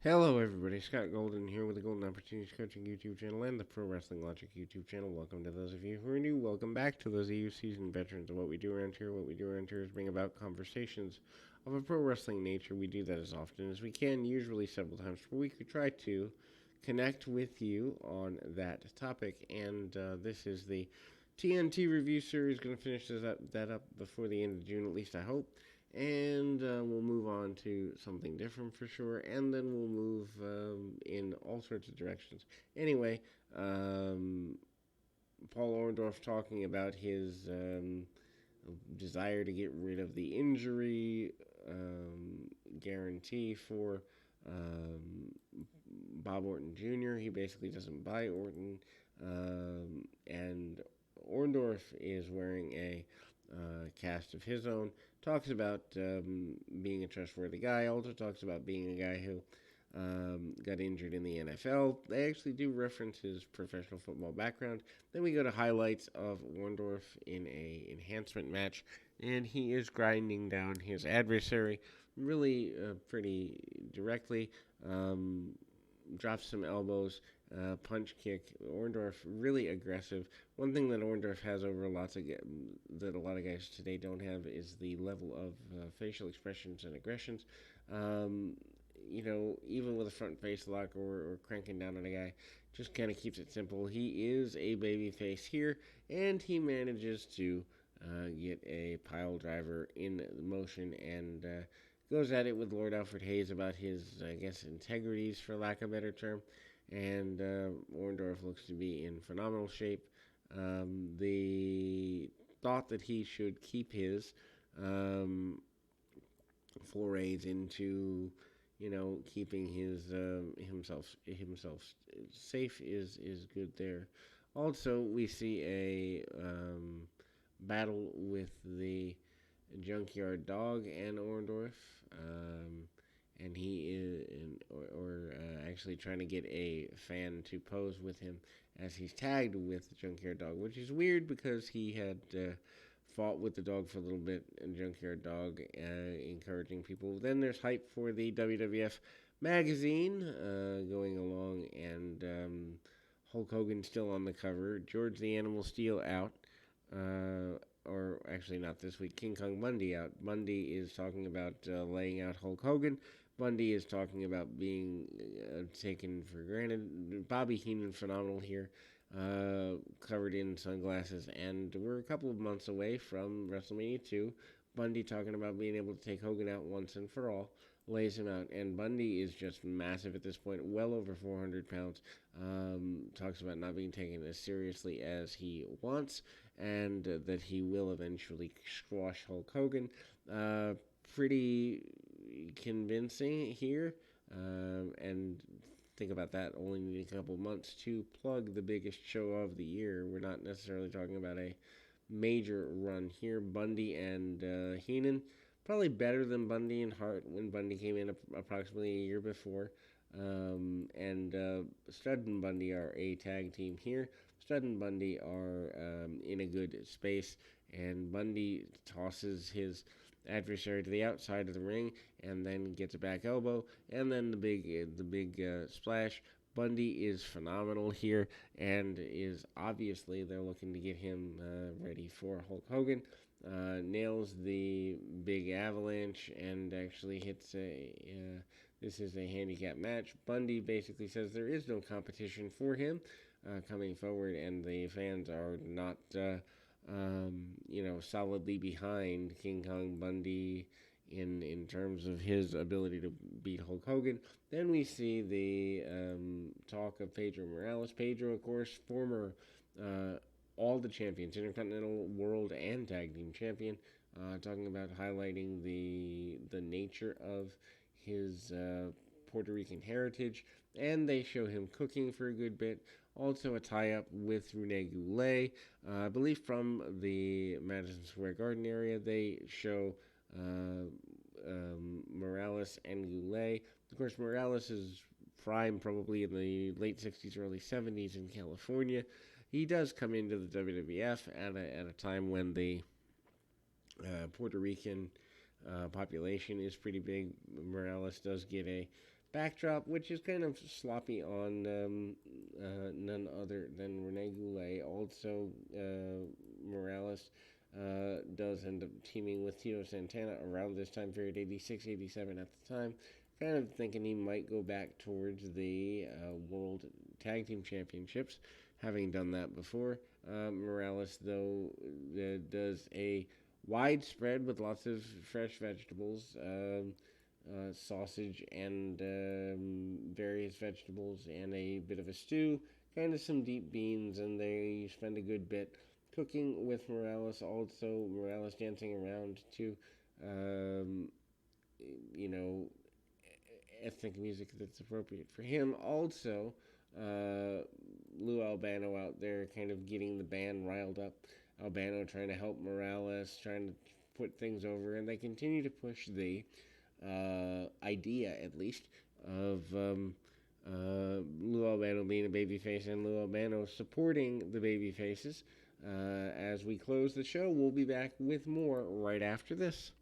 Hello, everybody. Scott Golden here with the Golden Opportunities Coaching YouTube channel and the Pro Wrestling Logic YouTube channel. Welcome to those of you who are new. Welcome back to those of you seasoned veterans of what we do around here. What we do around here is bring about conversations of a pro wrestling nature. We do that as often as we can, usually several times per week. We try to connect with you on that topic, and this is the TNT review series. Going to finish that up before the end of June, at least I hope. And we'll move on to something different for sure, and then we'll move in all sorts of directions. Anyway, Paul Orndorff talking about his desire to get rid of the injury guarantee for um, Bob Orton Jr. He basically doesn't buy Orton, and Orndorff is wearing a cast of his own. Talks about being a trustworthy guy. Also talks about being a guy who got injured in the NFL. They actually do reference his professional football background. Then we go to highlights of Orndorff in a enhancement match, and he is grinding down his adversary really pretty directly. Um, Drops some elbows, punch kick. Orndorff really aggressive. One thing that Orndorff has over that a lot of guys today don't have is the level of facial expressions and aggressions. Um, Even with a front face lock or cranking down on a guy, just kind of keeps it simple. He is a baby face here, and he manages to get a pile driver in motion and goes at it with Lord Alfred Hayes about his, I guess, integrities, for lack of a better term. And Orndorff looks to be in phenomenal shape. The thought that he should keep his um, forays into, keeping his himself safe is good there. Also, we see a battle with the Junkyard Dog and Orndorff, and he is, actually trying to get a fan to pose with him as he's tagged with Junkyard Dog, which is weird because he had fought with the dog for a little bit, and Junkyard Dog encouraging people. Then there's hype for the WWF magazine going along, and Hulk Hogan still on the cover. George the Animal Steel out. Or actually not this week, King Kong Bundy out. Bundy is talking about laying out Hulk Hogan. Bundy is talking about being taken for granted. Bobby Heenan, phenomenal here, covered in sunglasses. And we're a couple of months away from WrestleMania 2. Bundy talking about being able to take Hogan out once and for all. Lays him out. And Bundy is just massive at this point, well over 400 pounds. Talks about not being taken as seriously as he wants, and that he will eventually squash Hulk Hogan. Pretty convincing here, and think about that, only need a couple months to plug the biggest show of the year. We're not necessarily talking about a major run here. Bundy and Heenan, probably better than Bundy and Hart when Bundy came in approximately a year before. And Stud and Bundy are a tag team here. Stud and Bundy are in a good space, and Bundy tosses his adversary to the outside of the ring, and then gets a back elbow, and then the big splash. Bundy is phenomenal here, and is obviously they're looking to get him ready for Hulk Hogan. Nails the big avalanche and actually hits this is a handicap match. Bundy basically says there is no competition for him coming forward, and the fans are not, solidly behind King Kong Bundy in terms of his ability to beat Hulk Hogan. Then we see the talk of Pedro Morales. Pedro, of course, former all the champions, Intercontinental, World, and Tag Team Champion, talking about highlighting the nature of his Puerto Rican heritage, and they show him cooking for a good bit. Also, a tie-up with Rene Goulet, I believe from the Madison Square Garden area. They show Morales and Goulet. Of course, Morales is prime probably in the late 60s, early 70s in California. He does come into the WWF at a time when the Puerto Rican population is pretty big. Morales does get a backdrop, which is kind of sloppy on none other than Rene Goulet. Also, Morales does end up teaming with Tito Santana around this time period, 86, 87 at the time. Kind of thinking he might go back towards the World Tag Team Championships, having done that before. Morales, though, does a widespread with lots of fresh vegetables, sausage and various vegetables, and a bit of a stew, kind of some deep beans, and they spend a good bit cooking with Morales. Also, Morales dancing around to, um, you know, ethnic music that's appropriate for him. Also, Lou Albano out there kind of getting the band riled up. Albano trying to help Morales, trying to put things over, and they continue to push the idea, at least, of Lou Albano being a babyface and Lou Albano supporting the babyfaces. As we close the show, we'll be back with more right after this.